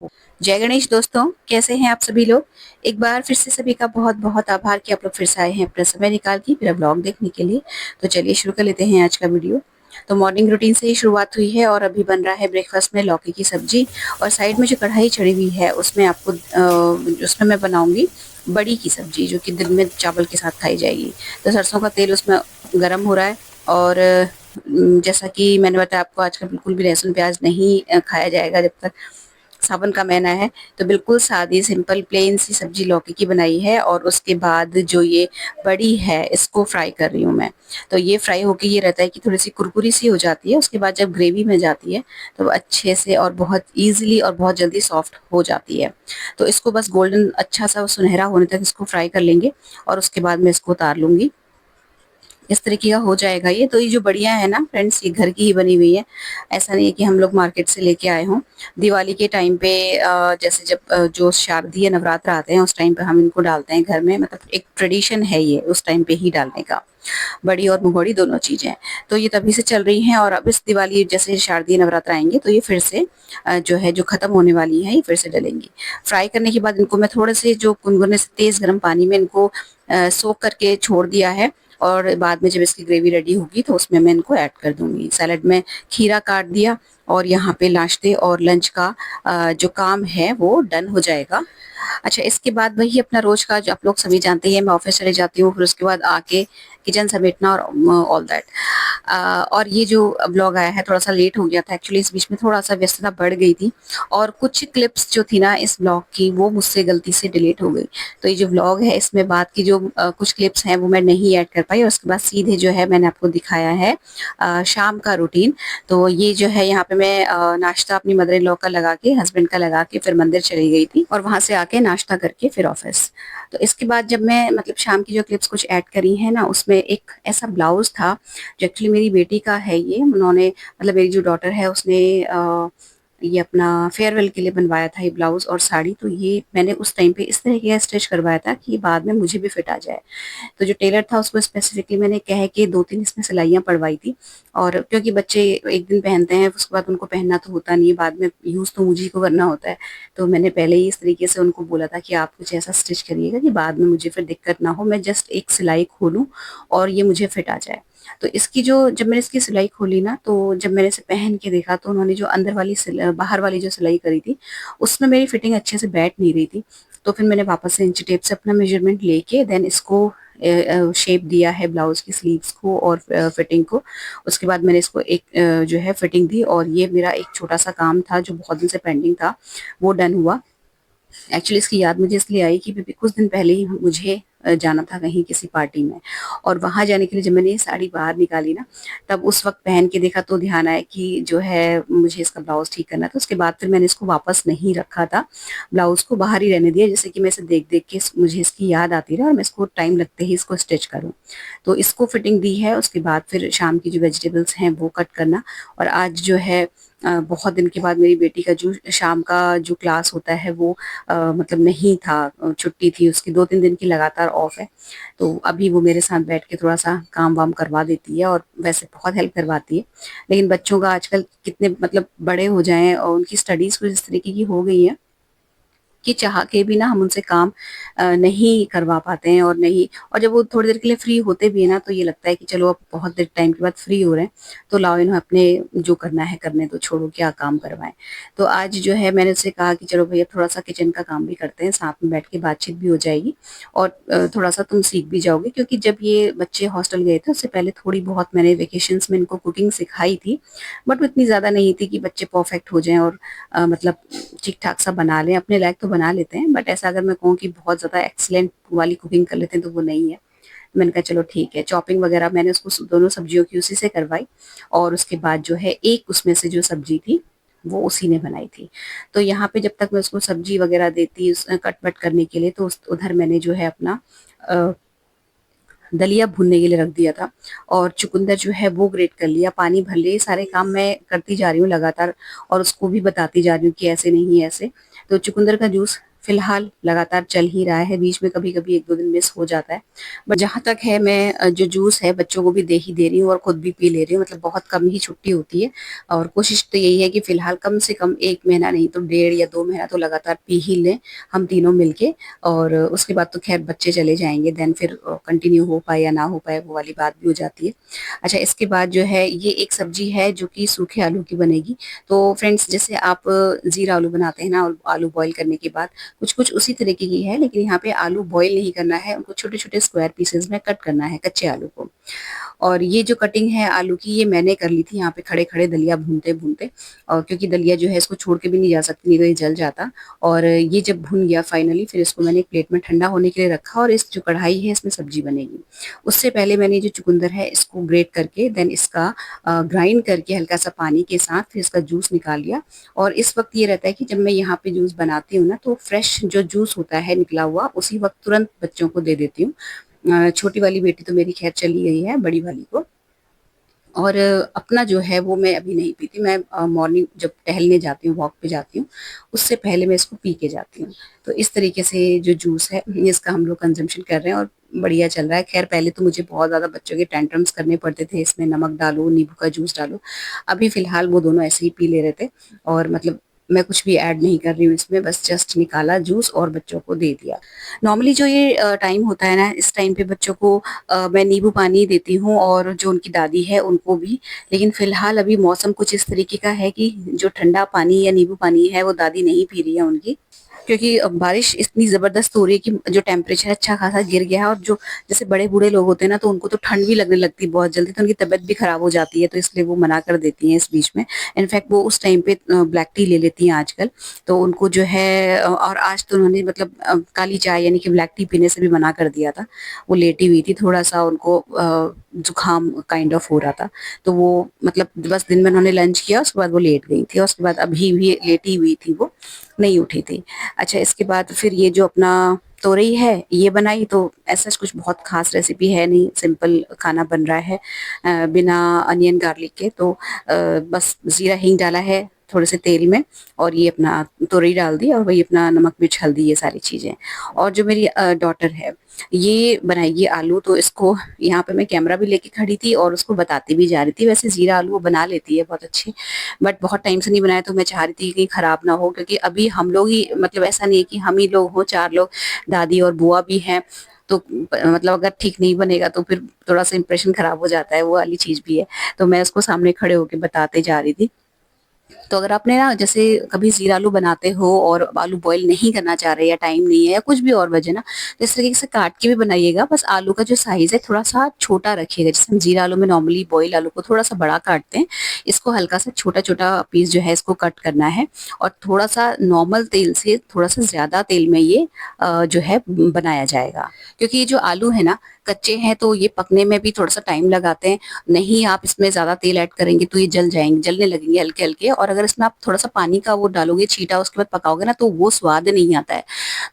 जय गणेश दोस्तों, कैसे हैं आप सभी लोग। एक बार फिर से सभी का बहुत बहुत आभार कि आप लोग फिर से आए हैं अपना समय निकाल के मेरा ब्लॉग देखने के लिए। तो चलिए शुरू कर लेते हैं आज का वीडियो। तो मॉर्निंग रूटीन से ही शुरुआत हुई है और अभी बन रहा है ब्रेकफास्ट में लौकी की सब्जी। और साइड में जो कढ़ाई चढ़ी हुई है उसमें उसमें मैं बनाऊंगी बड़ी की सब्जी, जो कि दिन में चावल के साथ खाई जाएगी। तो सरसों का तेल उसमें गर्म हो रहा है। और जैसा कि मैंने बताया आपको, आजकल बिल्कुल भी लहसुन प्याज नहीं खाया जाएगा जब तक सावन का महीना है। तो बिल्कुल सादी सिंपल प्लेन सी सब्जी लौकी की बनाई है। और उसके बाद जो ये बड़ी है इसको फ्राई कर रही हूँ मैं। तो ये फ्राई होके ये रहता है कि थोड़ी सी कुरकुरी सी हो जाती है। उसके बाद जब ग्रेवी में जाती है तो वो अच्छे से और बहुत ईजिली और बहुत जल्दी सॉफ्ट हो जाती है। तो इसको बस गोल्डन अच्छा सा सुनहरा होने तक इसको फ्राई कर लेंगे और उसके बाद मैं इसको उतार लूंगी। इस तरीके का हो जाएगा ये। तो ये जो बढ़िया है ना फ्रेंड्स, ये घर की ही बनी हुई है। ऐसा नहीं है कि हम लोग मार्केट से लेके आए हों। दिवाली के टाइम पे जैसे जब जो शारदीय नवरात्र आते हैं उस टाइम पे हम इनको डालते हैं घर में। मतलब एक ट्रेडिशन है ये उस टाइम पे ही डालने का, बड़ी और मुंगौड़ी दोनों चीजें। तो ये तभी से चल रही हैं और अब इस दिवाली जैसे शारदीय नवरात्र आएंगे तो ये फिर से जो है जो खत्म होने वाली है ये फिर से डलेंगी। फ्राई करने के बाद इनको मैं थोड़े से जो गुनगुने से तेज गर्म पानी में इनको सोख करके छोड़ दिया है। और बाद में जब इसकी ग्रेवी रेडी होगी तो उसमें मैं इनको ऐड कर दूंगी। सैलेड में खीरा काट दिया और यहाँ पे नाश्ते और लंच का जो काम है वो डन हो जाएगा। अच्छा, इसके बाद वही अपना रोज का जो आप लोग सभी जानते हैं, मैं ऑफिस चले जाती हूँ, फिर उसके बाद आके किचन समेटना और ऑल दैट। और ये जो ब्लॉग आया है थोड़ा सा लेट हो गया था एक्चुअली, इस बीच में थोड़ा सा व्यस्तता बढ़ गई थी और कुछ क्लिप्स जो थी ना इस ब्लॉग की वो मुझसे गलती से डिलीट हो गई। तो ये जो ब्लॉग है इसमें बात की जो कुछ क्लिप्स हैं वो मैं नहीं ऐड कर पाई और उसके बाद सीधे जो है मैंने आपको दिखाया है शाम का रूटीन। तो ये जो है यहाँ पे मैं नाश्ता अपनी मदर इन लॉ का लगा के, हस्बैंड का लगा के फिर मंदिर चली गई थी और वहां से आके नाश्ता करके फिर ऑफिस। तो इसके बाद जब मैं मतलब शाम की जो क्लिप्स कुछ ऐड करी है ना, उसमें एक ऐसा ब्लाउज था जो एक्चुअली मेरी बेटी का है। ये उन्होंने मतलब मेरी जो डॉटर है उसने ये अपना फेयरवेल के लिए बनवाया था ये ब्लाउज और साड़ी। तो ये मैंने उस टाइम पे इस तरीके का स्टिच करवाया था कि बाद में मुझे भी फिट आ जाए। तो जो टेलर था उसको स्पेसिफिकली मैंने कह के 2-3 इसमें सिलाइयाँ पड़वाई थी। और क्योंकि बच्चे एक दिन पहनते हैं उसके बाद उनको पहनना तो होता नहीं है, बाद में यूज़ तो मुझे को करना होता है। तो मैंने पहले ही इस तरीके से उनको बोला था कि आप कुछ ऐसा स्टिच करिएगा कि बाद में मुझे फिर दिक्कत ना हो, मैं जस्ट एक सिलाई खोलूँ और ये मुझे फिट आ जाए। तो इसकी जो जब मैंने इसकी सिलाई खोली ना, तो जब मैंने इसे पहन के देखा तो उन्होंने जो अंदर वाली बाहर वाली जो सिलाई करी थी उसमें मेरी फिटिंग अच्छे से बैठ नहीं रही थी। तो फिर मैंने वापस से इंची टेप से अपना मेजरमेंट लेके देन इसको शेप दिया है ब्लाउज की स्लीव्स को और फिटिंग को। उसके बाद मैंने इसको एक जो है फिटिंग दी और ये मेरा एक छोटा सा काम था जो बहुत दिन से पेंडिंग था वो डन हुआ। एक्चुअली इसकी याद मुझे इसलिए आई कि क्योंकि कुछ दिन पहले ही मुझे जाना था कहीं किसी पार्टी में। और वहां जाने के लिए जब मैंने ये साड़ी बाहर निकाली ना, तब उस वक्त पहन के देखा तो ध्यान आया कि जो है मुझे इसका ब्लाउज ठीक करना था। उसके बाद फिर मैंने इसको वापस नहीं रखा था, ब्लाउज को बाहर ही रहने दिया, जैसे कि मैं इसे देख देख के मुझे इसकी याद आती रहे और मैं इसको टाइम लगते ही इसको स्टिच करूँ। तो इसको फिटिंग दी है। उसके बाद फिर शाम की जो वेजिटेबल्स हैं वो कट करना। और आज जो है बहुत दिन के बाद मेरी बेटी का जो शाम का जो क्लास होता है वो मतलब नहीं था, छुट्टी थी उसकी, 2-3 दिन की लगातार ऑफ है। तो अभी वो मेरे साथ बैठ के थोड़ा सा काम वाम करवा देती है और वैसे बहुत हेल्प करवाती है। लेकिन बच्चों का आजकल कितने मतलब बड़े हो जाएं और उनकी स्टडीज कुछ इस तरीके की हो गई है कि चाह के भी ना हम उनसे काम नहीं करवा पाते हैं। और नहीं, और जब वो थोड़ी देर के लिए फ्री होते भी है ना तो ये लगता है कि चलो अब बहुत देर टाइम के बाद फ्री हो रहे हैं तो लाओ इन्हें अपने जो करना है करने तो, छोड़ो क्या काम करवाएं। तो आज जो है मैंने उससे कहा कि चलो भैया थोड़ा सा किचन का काम भी करते हैं, साथ में बैठ के बातचीत भी हो जाएगी और थोड़ा सा तुम सीख भी जाओगे। क्योंकि जब ये बच्चे हॉस्टल गए थे उससे पहले थोड़ी बहुत मैंने वेकेशंस में इनको कुकिंग सिखाई थी, बट वो इतनी ज्यादा नहीं थी कि बच्चे परफेक्ट हो जाएं और मतलब ठीक ठाक सा बना लें। अपने लायक तो बना लेते हैं बट ऐसा अगर मैं कहूँ कि बहुत ज्यादा एक्सीलेंट वाली कुकिंग कर लेते हैं तो वो नहीं है। तो मैंने कहा चलो ठीक है, चॉपिंग वगैरह मैंने उसको दोनों सब्जियों की उसी से करवाई। और उसके बाद जो है एक उसमें से जो सब्जी थी वो उसी ने बनाई थी। तो यहाँ पे जब तक मैं उसको सब्जी वगैरह देती कट वट करने के लिए, तो उधर मैंने जो है अपना दलिया भूनने के लिए रख दिया था। और चुकंदर जो है वो ग्रेट कर लिया, पानी भर लिए, सारे काम मैं करती जा रही हूँ लगातार और उसको भी बताती जा रही हूँ कि ऐसे नहीं ऐसे। तो चुकंदर का जूस फिलहाल लगातार चल ही रहा है, बीच में कभी-कभी 1-2 दिन मिस हो जाता है। बट जहाँ तक है मैं जो जूस है बच्चों को भी दे ही दे रही हूँ और खुद भी पी ले रही हूँ, मतलब बहुत कम ही छुट्टी होती है और कोशिश तो यही है कि फिलहाल कम से कम 1 महीना नहीं तो 1.5 या 2 महीना तो लगातार पी ही लें हम तीनों मिलके और उसके बाद तो ख़ैर बच्चे चले जाएँगे देन फिर कंटिन्यू हो पाए या ना हो पाए वो वाली बात भी हो जाती है। अच्छा इसके बाद जो है ये एक सब्ज़ी है जो कि सूखे आलू की बनेगी। तो फ्रेंड्स जैसे आप ज़ीरा आलू बनाते हैं ना और आलू बॉयल करने के बाद कुछ-कुछ उसी तरीके की है लेकिन यहाँ पे आलू बॉयल नहीं करना है, उनको छोटे-छोटे स्क्वायर पीसेज़ में कट करना है कच्चे आलू को। और ये जो कटिंग है आलू की ये मैंने कर ली थी यहाँ पे खड़े-खड़े दलिया भूनते-भूनते और क्योंकि दलिया जो है इसको छोड़ के भी नहीं जा सकती नहीं तो ये जल जाता और ये जब भुन गया फाइनली फिर इसको मैंने एक प्लेट में ठंडा होने के लिए रखा और इस जो कढ़ाई है इसमें सब्जी बनेगी। उससे पहले मैंने जो चुकंदर है इसको ग्रेट करके देन इसका ग्राइंड करके हल्का-सा पानी के साथ फिर इसका जूस निकाल लिया और इस वक़्त ये रहता है कि जब मैं यहाँ पे जूस बनाती हूँ ना तो फ्रेश जो जूस होता है निकला हुआ उसी वक़्त तुरंत बच्चों को दे देती हूँ। छोटी वाली बेटी तो मेरी ख़ैर चली गई है, बड़ी वाली को और अपना जो है वो मैं अभी नहीं पीती। मैं मॉर्निंग जब टहलने जाती हूँ, वॉक पे जाती हूँ, उससे पहले मैं इसको पी के जाती हूँ। तो इस तरीके से जो जूस है इसका हम लोग कंज़म्पशन कर रहे हैं और बढ़िया चल रहा है। ख़ैर पहले तो मुझे बहुत ज़्यादा बच्चों के टेंट्रम्स करने पड़ते थे, इसमें नमक डालो, नींबू का जूस डालो। अभी फ़िलहाल वो दोनों ऐसे ही पी ले रहे थे और मतलब मैं कुछ भी ऐड नहीं कर रही हूँ इसमें, बस जस्ट निकाला जूस और बच्चों को दे दिया। नॉर्मली जो ये टाइम होता है ना, इस टाइम पे बच्चों को मैं नींबू पानी देती हूँ और जो उनकी दादी है उनको भी। लेकिन फ़िलहाल अभी मौसम कुछ इस तरीके का है कि जो ठंडा पानी या नींबू पानी है वो दादी नहीं पी रही है उनकी। क्योंकि बारिश इतनी ज़बरदस्त हो रही है कि जो टेम्परेचर अच्छा खासा गिर गया है और जो जैसे बड़े-बूढ़े लोग होते हैं ना तो उनको तो ठंड भी लगने लगती है बहुत जल्दी, तो उनकी तबीयत भी खराब हो जाती है, तो इसलिए वो मना कर देती हैं इस बीच में। इनफैक्ट वो उस टाइम पे ब्लैक टी ले लेती हैं आजकल, तो उनको जो है और आज तो उन्होंने मतलब काली चाय यानी कि ब्लैक टी पीने से भी मना कर दिया था। वो लेटी हुई थी, थोड़ा-सा उनको जुकाम काइंड ऑफ हो रहा था, तो वो मतलब बस दिन में उन्होंने लंच किया, उसके बाद वो लेट गई थी और उसके बाद अभी भी लेटी हुई थी वो, नहीं उठी थी। अच्छा इसके बाद फिर ये जो अपना तोरई है ये बनाई तो ऐसा कुछ बहुत ख़ास रेसिपी है नहीं, सिंपल खाना बन रहा है बिना अनियन गार्लिक के तो बस ज़ीरा हींग डाला है थोड़े से तेल में और ये अपना तोरई डाल दी और वही अपना नमक मिर्च हल्दी ये सारी चीज़ें। और जो मेरी डॉटर है ये बनाएगी आलू तो इसको यहाँ पे मैं कैमरा भी लेके खड़ी थी और उसको बताती भी जा रही थी। वैसे ज़ीरा आलू वो बना लेती है बहुत अच्छे, बट बहुत टाइम से नहीं बनाया तो मैं चाह रही थी कि खराब ना हो क्योंकि अभी हम लोग ही मतलब ऐसा नहीं है कि हम ही लोग हों, 4 लोग, दादी और बुआ भी हैं, तो मतलब अगर ठीक नहीं बनेगा तो फिर थोड़ा-सा इंप्रेशन खराब हो जाता है, वो वाली चीज़ भी है। तो मैं उसको सामने खड़े होके बताते जा रही थी। तो अगर आपने ना जैसे कभी ज़ीरा आलू बनाते हो और आलू बॉयल नहीं करना चाह रहे या टाइम नहीं है या कुछ भी और वजह ना, तो इस तरीके से काट के भी बनाइएगा, बस आलू का जो साइज़ है थोड़ा-सा छोटा रखिएगा। जैसे हम ज़ीरा आलू में नॉर्मली बॉयल आलू को थोड़ा-सा बड़ा काटते हैं, इसको हल्का-सा छोटा-छोटा पीस जो है इसको कट करना है और थोड़ा-सा नॉर्मल तेल से थोड़ा-सा ज़्यादा तेल में ये जो है बनाया जाएगा। क्योंकि ये जो आलू है ना, कच्चे हैं तो ये पकने में भी थोड़ा-सा टाइम लगाते हैं। नहीं आप इसमें ज़्यादा तेल ऐड करेंगे तो ये जल जाएँगे, जलने लगेंगे हल्के-हल्के और अगर इसमें आप थोड़ा-सा पानी का वो डालोगे छींटा उसके बाद पकाओगे ना तो वो स्वाद नहीं आता है।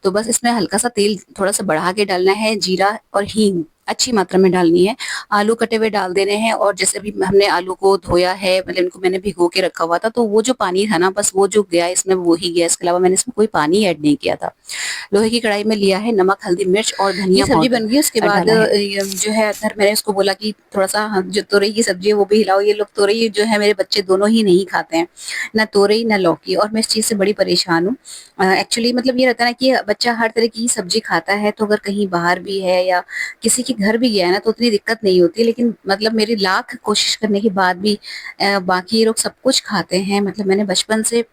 तो बस इसमें हल्का-सा तेल थोड़ा-सा बढ़ा के डालना है, जीरा और हींग अच्छी मात्रा में डालनी है। आलू कटे हुए डाल देने हैं और जैसे अभी हमने आलू को धोया है मतलब इनको मैंने भिगो के रखा हुआ था तो वो जो पानी था ना बस वो जो गया इसमें वो ही गया, इसके अलावा मैंने इसमें कोई पानी ऐड नहीं किया था। लोहे की कढ़ाई में लिया है, नमक, हल्दी, मिर्च और धनिया ये सब्जी बन गई उसके बाद डाला है। ये जो है इधर मैंने उसको बोला कि थोड़ा-सा जो तोरई की सब्जी है वो भी हिलाओ। ये लोग तोरई जो है मेरे बच्चे दोनों ही नहीं खाते हैं, ना तोरई ना लौकी और मैं इस चीज़ से बड़ी परेशान हूँ। एक्चुअली मतलब ये रहता है ना कि बच्चा हर तरह की सब्जी खाता है तो अगर कहीं बाहर भी है या किसी के घर भी गया है ना तो उतनी दिक्कत नहीं होती है। लेकिन मतलब मेरी लाख कोशिश करने के बाद भी बाकी ये लोग सब कुछ खाते हैं। मतलब मैंने बचपन से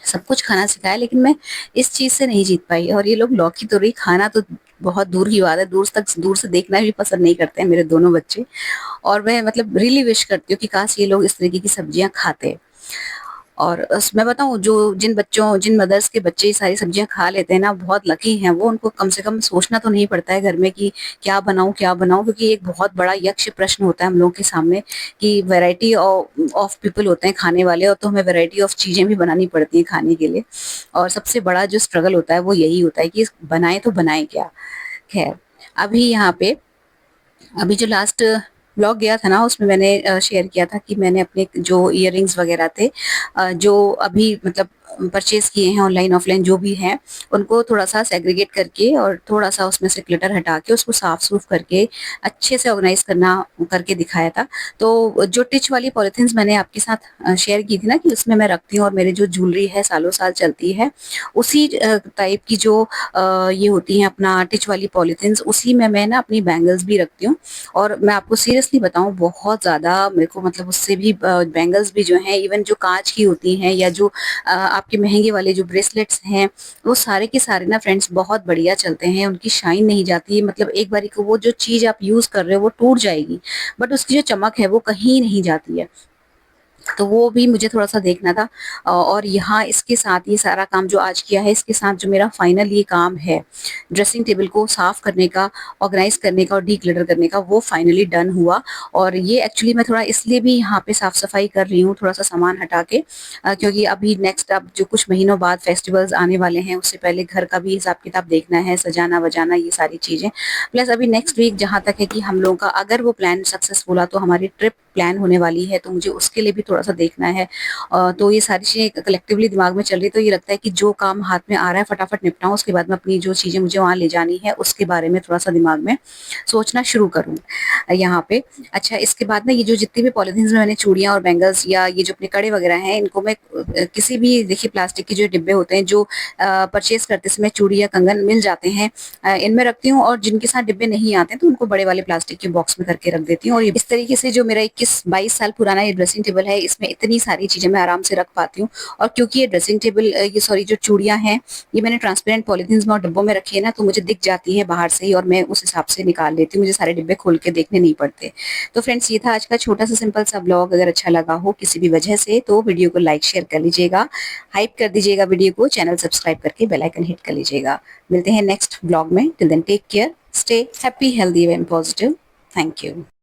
सब कुछ खाना सिखाया लेकिन मैं इस चीज़ से नहीं जीत पाई और ये लोग लौकी तोरई खाना तो बहुत दूर की बात है, दूर से देखना भी पसंद नहीं करते हैं मेरे दोनों बच्चे और मैं मतलब रियली विश करती हूँ कि काश ये लोग इस तरीके की सब्जियाँ खाते। और मैं बताऊँ जो जिन मदर्स के बच्चे ये सारी सब्जियाँ खा लेते हैं ना बहुत लकी हैं वो, उनको कम से कम सोचना तो नहीं पड़ता है घर में कि क्या बनाऊँ? क्योंकि एक बहुत बड़ा यक्ष प्रश्न होता है हम लोगों के सामने कि वैरायटी ऑफ पीपल होते हैं खाने वाले और तो हमें वैरायटी ऑफ चीज़ें भी बनानी पड़ती हैं खाने के लिए। और सबसे बड़ा जो स्ट्रगल होता है वो यही होता है कि बनाएँ तो बनाएँ क्या? ख़ैर, अभी यहाँ पे अभी जो लास्ट व्लॉग गया था ना उसमें मैंने शेयर किया था कि मैंने अपने जो इयररिंग्स वगैरह थे जो अभी मतलब परचेज़ किए हैं ऑनलाइन, ऑफलाइन जो भी हैं, उनको थोड़ा-सा सेग्रीगेट करके और थोड़ा-सा उसमें से क्लटर हटा के उसको साफ-सूफ करके अच्छे से ऑर्गनाइज़ करना करके दिखाया था। तो जो टिच वाली पॉलिथीन्स मैंने आपके साथ शेयर की थी ना कि उसमें मैं रखती हूँ और मेरी जो ज्वेलरी है सालों साल चलती है, उसी टाइप की जो ये होती हैं अपना टिच वाली पॉलिथीन्स, उसी में मैं ना अपनी बैंगल्स भी रखती हूँ। और मैं आपको सीरियसली बताऊँ, बहुत ज़्यादा मेरे को मतलब उससे भी बैंगल्स भी जो हैं, इवन जो काँच की होती हैं या जो आपके महँगे वाले जो ब्रेसलेट्स हैं, वो सारे के सारे ना फ्रेंड्स बहुत बढ़िया चलते हैं, उनकी शाइन नहीं जाती है, मतलब एक बारी को वो जो चीज़ आप यूज़ कर रहे हो वो टूट जाएगी, बट उसकी जो चमक है वो कहीं नहीं जाती है। तो वो भी मुझे थोड़ा-सा देखना था। और यहाँ इसके साथ ये सारा काम जो आज किया है, इसके साथ जो मेरा फाइनल ये काम है, ड्रेसिंग टेबल को साफ करने का, ऑर्गनाइज़ करने का और डिक्लटर करने का, वो फाइनली डन हुआ। और ये एक्चुअली मैं थोड़ा इसलिए भी यहाँ पे साफ-सफाई कर रही हूँ, थोड़ा-सा सामान हटा के, क्योंकि अभी नेक्स्ट अब जो कुछ महीनों बाद फेस्टिवल्स आने वाले हैं, उससे पहले घर का भी हिसाब-किताब देखना है, सजाना-वजाना ये सारी चीज़ें। प्लस अभी नेक्स्ट वीक जहाँ तक है कि हम लोगों का अगर वो प्लान सक्सेसफुल हुआ तो हमारी ट्रिप प्लान होने वाली है, तो मुझे उसके लिए भी थोड़ा-सा देखना है। तो ये सारी चीज़ें कलेक्टिवली दिमाग में चल रही है, तो ये लगता है कि जो काम हाथ में आ रहा है फटाफट निपटाऊँ, उसके बाद में अपनी जो चीज़ें मुझे वहाँ ले जानी है, उसके बारे में थोड़ा-सा दिमाग में सोचना शुरू करूँ यहाँ पे। अच्छा, इसके बाद ना ये जो जितनी भी पॉलिथीन्स में मैंने चूड़ियाँ और बैंगल्स या ये जो अपने कड़े वगैरह हैं, इनको मैं किसी भी देखिए प्लास्टिक के जो डिब्बे होते हैं, जो परचेज़ करते समय चूड़ी या कंगन मिल जाते हैं, इनमें रखती हूँ। और जिनके साथ डिब्बे नहीं आते हैं, तो उनको बड़े वाले प्लास्टिक के बॉक्स में करके रख देती हूँ। और इस तरीके से जो मेरा 21-22 साल पुराना ये ड्रेसिंग टेबल है, इसमें इतनी सारी चीज़ें मैं आराम से रख पाती हूँ। और क्योंकि ये ड्रेसिंग टेबल ये सॉरी जो चूड़ियाँ हैं, ये मैंने ट्रांसपेरेंट पॉलिथीन्स में और डिब्बों में रखी है ना, तो मुझे दिख जाती है बाहर से ही और मैं उस हिसाब से निकाल लेती हूँ, मुझे सारे डिब्बे खोल के देखने नहीं पड़ते। तो फ्रेंड्स, ये था आज का छोटा-सा सिंपल सा ब्लॉग। अगर अच्छा लगा हो किसी भी वजह से, तो वीडियो को लाइक शेयर कर लीजिएगा, हाइप कर दीजिएगा वीडियो को, चैनल सब्सक्राइब करके बेल आइकन हिट कर लीजिएगा। मिलते हैं नेक्स्ट ब्लॉग में। Till then take care, stay happy, healthy and positive. Thank you.